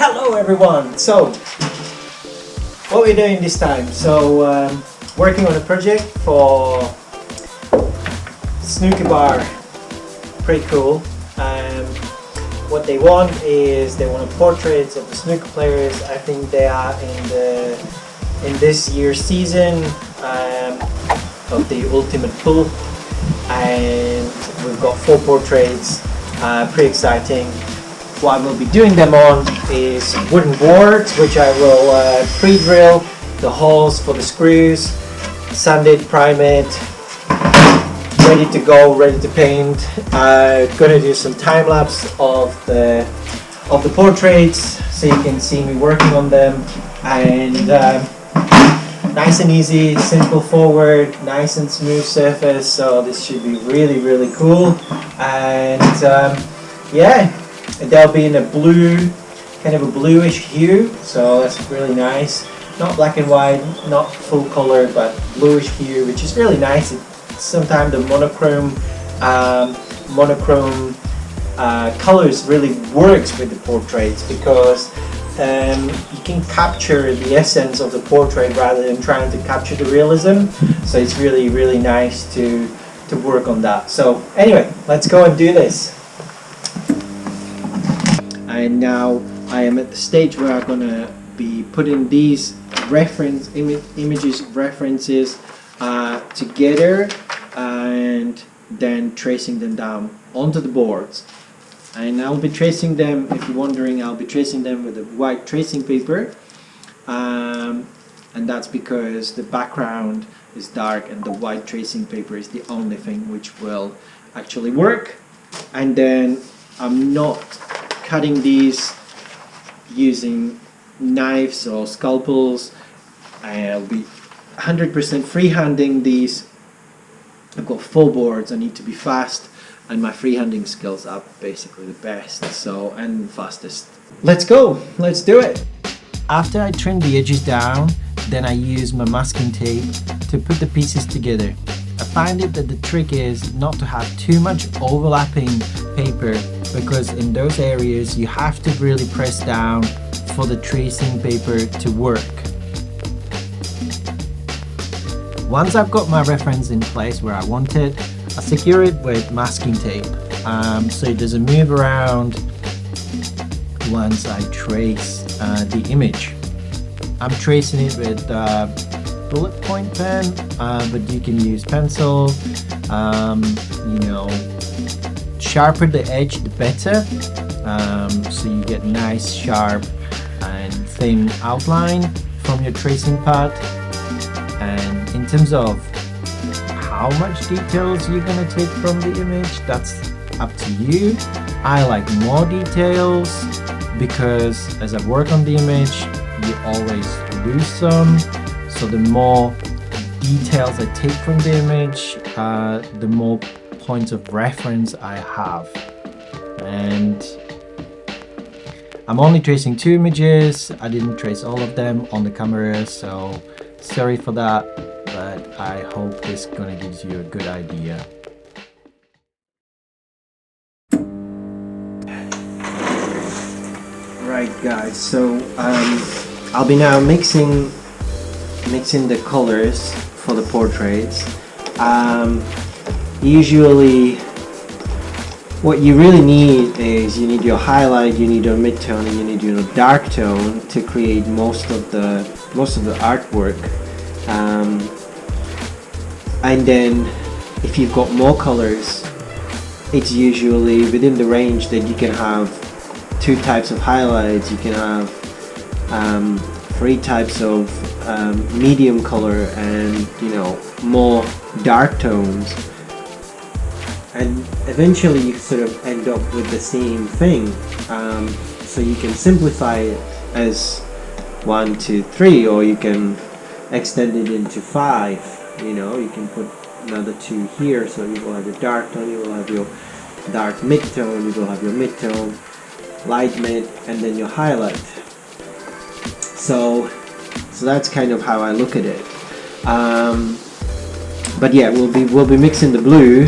Hello everyone! So, what we're doing this time? So, working on a project for snooker bar. Pretty cool. What they want is they want portraits of the snooker players. I think they are in this year's season of the Ultimate Pool, and we've got 4 portraits. Pretty exciting. What I will be doing them on is wooden boards, which I will pre-drill the holes for the screws, sand it, prime it, ready to go, ready to paint. Gonna do some time lapse of the portraits so you can see me working on them, and nice and easy, simple forward, nice and smooth surface. So this should be really cool, and yeah. They'll be in a blue, kind of a bluish hue, so that's really nice. Not black and white, not full color, but bluish hue, which is really nice. Sometimes the monochrome colors really works with the portraits, because you can capture the essence of the portrait rather than trying to capture the realism. So it's really nice to work on that. So anyway, let's go and do this. And now I am at the stage where I'm gonna be putting these references together, and then tracing them down onto the boards. And I'll be tracing them, if you're wondering, I'll be tracing them with a white tracing paper, and that's because the background is dark and the white tracing paper is the only thing which will actually work. And then I'm not cutting these using knives or scalpels. I'll be 100% freehanding these. I've got 4 boards, I need to be fast, and my freehanding skills are basically the best, so, and fastest. Let's go, let's do it. After I trim the edges down, then I use my masking tape to put the pieces together. I find it that the trick is not to have too much overlapping paper, because in those areas you have to really press down for the tracing paper to work. Once I've got my reference in place where I want it, I secure it with masking tape, so it doesn't move around once I trace the image. I'm tracing it with bullet point pen, but you can use pencil. You know, sharper the edge the better, so you get nice sharp and thin outline from your tracing pad. And in terms of how much details you're going to take from the image, that's up to you. I like more details because as I work on the image you always lose some, so the more details I take from the image, the more points of reference I have. And I'm only tracing 2 images. I didn't trace all of them on the camera, so sorry for that, but I hope this gonna give you a good idea. Right guys, so I'll be now mixing the colors for the portraits. Usually what you really need is you need your highlight, you need your mid-tone, and you need your dark tone to create most of the artwork. And then if you've got more colors, it's usually within the range that you can have 2 types of highlights, you can have 3 types of medium color, and you know, more dark tones, and eventually you sort of end up with the same thing. So you can simplify it as 1, 2, 3, or you can extend it into 5. You know, you can put another 2 here, so you will have your dark tone, you will have your dark mid-tone, you will have your mid-tone, light mid, and then your highlight. So that's kind of how I look at it. But yeah, we'll be mixing the blue.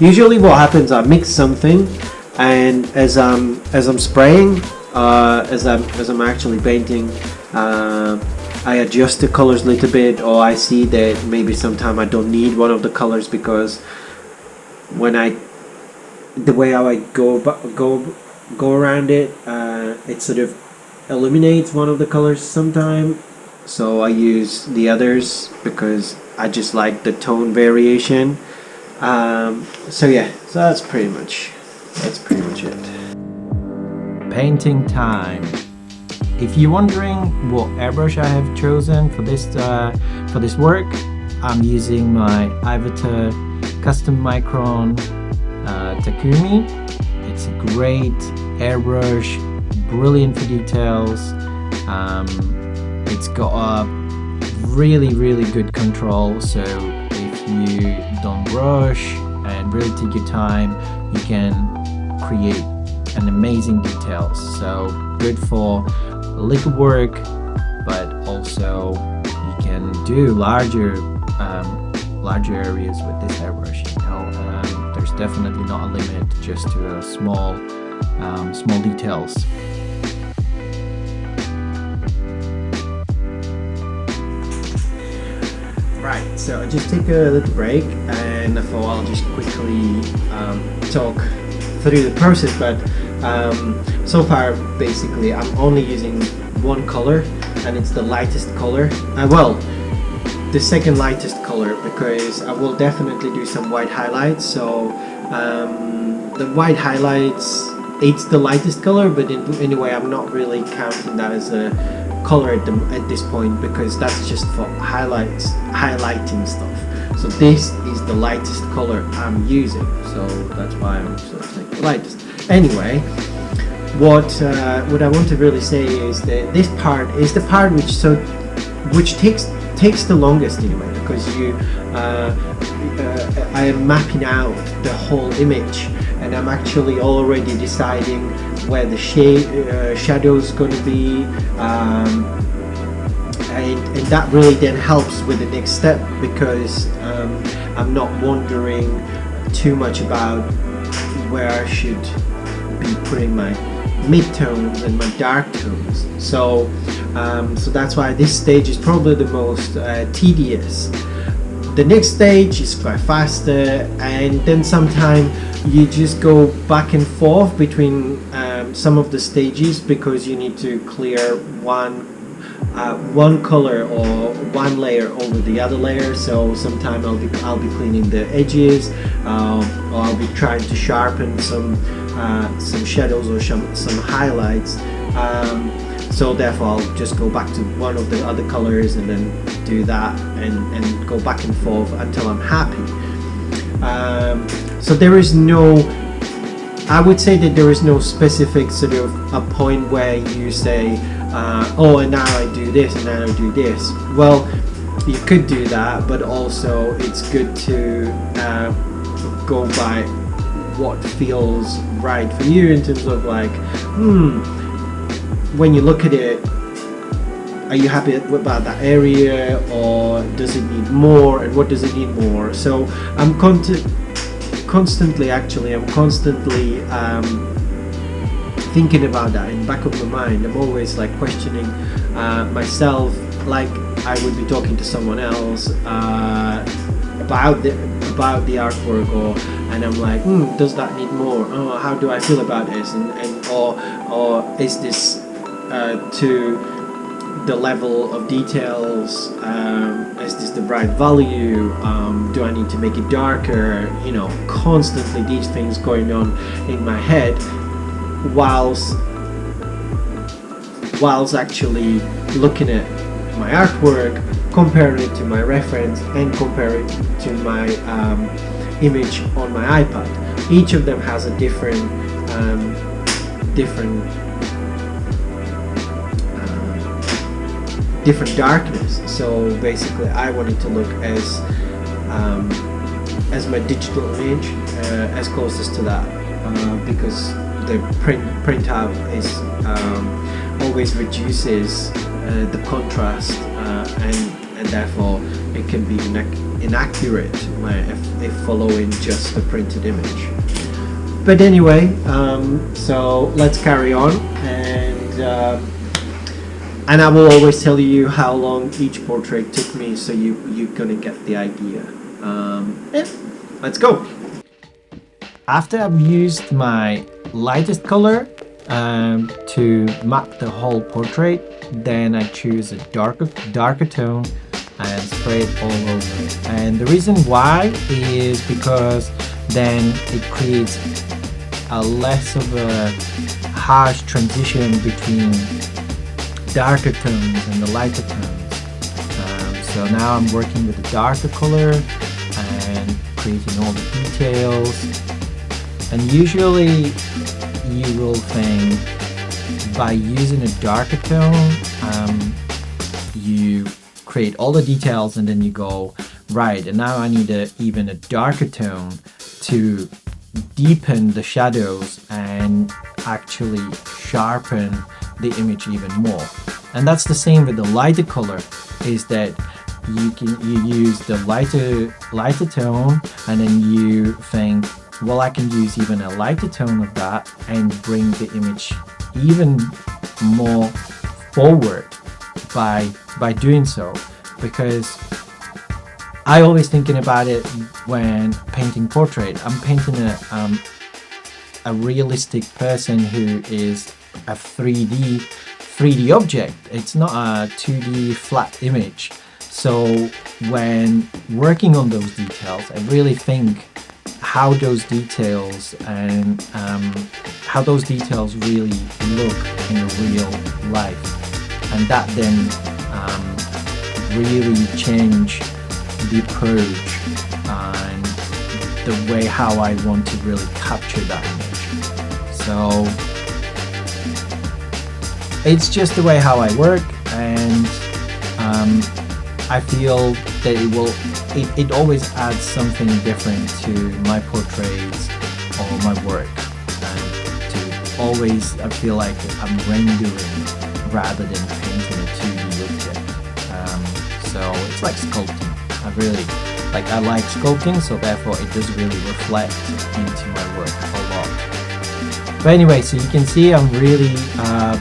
Usually what happens, I mix something, and as I'm spraying, as I'm actually painting. I adjust the colors a little bit, or I see that maybe sometime I don't need one of the colors, because when the way how I go around it, it sort of eliminates one of the colors sometime. So I use the others because I just like the tone variation. So yeah, so that's pretty much it. Painting time. If you're wondering what airbrush I have chosen for this work, I'm using my Iwata custom Micron Takumi. It's a great airbrush, brilliant for details. It's got a really good control, so if you don't rush and really take your time, you can create an amazing details. So good for little work, but also you can do larger areas with this airbrush. There's definitely not a limit just to small details. Right, so I just take a little break, and I thought I'll just quickly talk through the process. But so far, basically, I'm only using one color, and it's the lightest color. The second lightest color, because I will definitely do some white highlights. So the white highlights, it's the lightest color, but anyway, I'm not really counting that as a color at this point, because that's just for highlighting stuff. So this is the lightest color I'm using, so that's why I'm sort of like the lightest. Anyway, what I want to really say is that this part is the part which takes the longest anyway, because I am mapping out the whole image, and I'm actually already deciding where the shadow's going to be, and that really then helps with the next step, because I'm not wondering too much about where I should be putting my mid-tones and my dark tones. So that's why this stage is probably the most tedious. The next stage is quite faster, and then sometimes you just go back and forth between some of the stages, because you need to clear one color or one layer over the other layer. So sometimes I'll be cleaning the edges, or I'll be trying to sharpen some shadows or some highlights. So therefore I'll just go back to one of the other colors and then do that, and go back and forth until I'm happy. So there is I would say that there is no specific sort of a point where you say, oh, and now I do this and now I do this. Well, you could do that, but also it's good to go by what feels right for you, in terms of like, when you look at it, are you happy about that area, or does it need more, and what does it need more? So I'm constantly thinking about that in the back of my mind. I'm always like questioning myself, like I would be talking to someone else about the artwork, and I'm like, does that need more? Oh, how do I feel about this? Or is this to the level of details? Is this the right value? Do I need to make it darker? Constantly these things going on in my head, whilst actually looking at my artwork, comparing it to my reference, and comparing it to my image on my iPad. Each of them has a different darkness. So basically I wanted to look as my digital image as closest to that, because the printout is always reduces the contrast, and therefore it can be inaccurate if following just the printed image. But anyway, so let's carry on, and and I will always tell you how long each portrait took me, so you're gonna get the idea. Yeah, let's go. After I've used my lightest color to map the whole portrait, then I choose a darker tone and spray it all over. And the reason why is because then it creates a less of a harsh transition between darker tones and the lighter tones. So now I'm working with a darker color and creating all the details. And usually you will think by using a darker tone, you create all the details and then you go, right, and now I need even a darker tone to deepen the shadows and actually sharpen the image even more. And that's the same with the lighter color, is that you use the lighter tone and then you think, well, I can use even a lighter tone of that and bring the image even more forward by doing so. Because I always thinking about it when painting portrait. I'm painting a realistic person who is a 3D object. It's not a 2D flat image. So when working on those details, I really think how those details and how those details really look in real life, and that then really change the approach and the way how I want to really capture that image. So it's just the way how I work, and I feel that it always adds something different to my portraits or my work, and to always I feel like I'm rendering rather than painting a 2D object. So it's like sculpting. I like sculpting, so therefore it does really reflect into my work a lot. But anyway, so you can see I'm really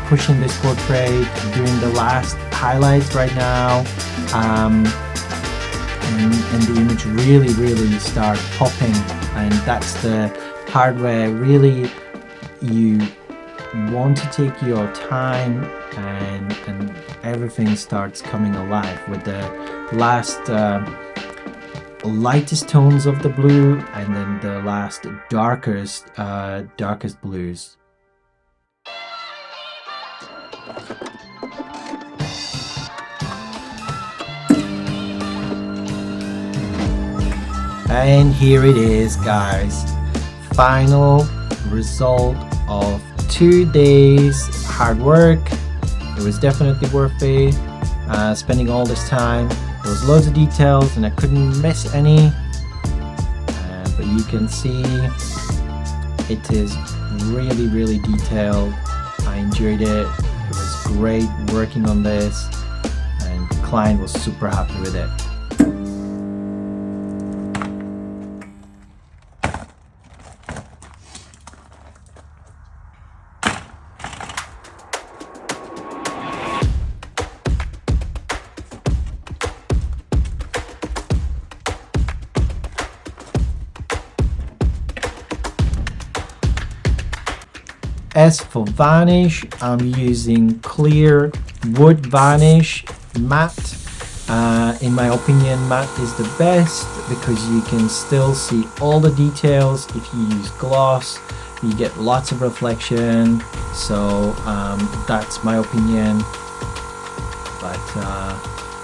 pushing this portrait, doing the last highlights right now, and the image really start popping, and that's the part where really you want to take your time and everything starts coming alive with the last lightest tones of the blue and then the last darkest blues. And here it is, guys, final result of 2 days hard work. It was definitely worth it, spending all this time. There was loads of details and I couldn't miss any, but you can see it is really detailed. I enjoyed it. It was great working on this, and the client was super happy with it. As for varnish, I'm using clear wood varnish matte. In my opinion, matte is the best because you can still see all the details. If you use gloss, you get lots of reflection. So that's my opinion, but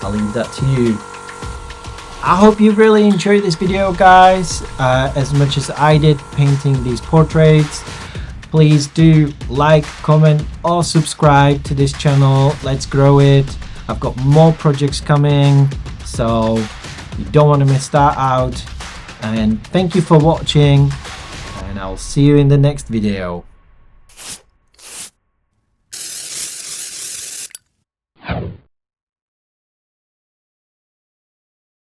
I'll leave that to you. I hope you really enjoyed this video, guys, as much as I did painting these portraits. Please do like, comment or subscribe to this channel. Let's grow it. I've got more projects coming, so you don't want to miss that out. And thank you for watching, and I'll see you in the next video.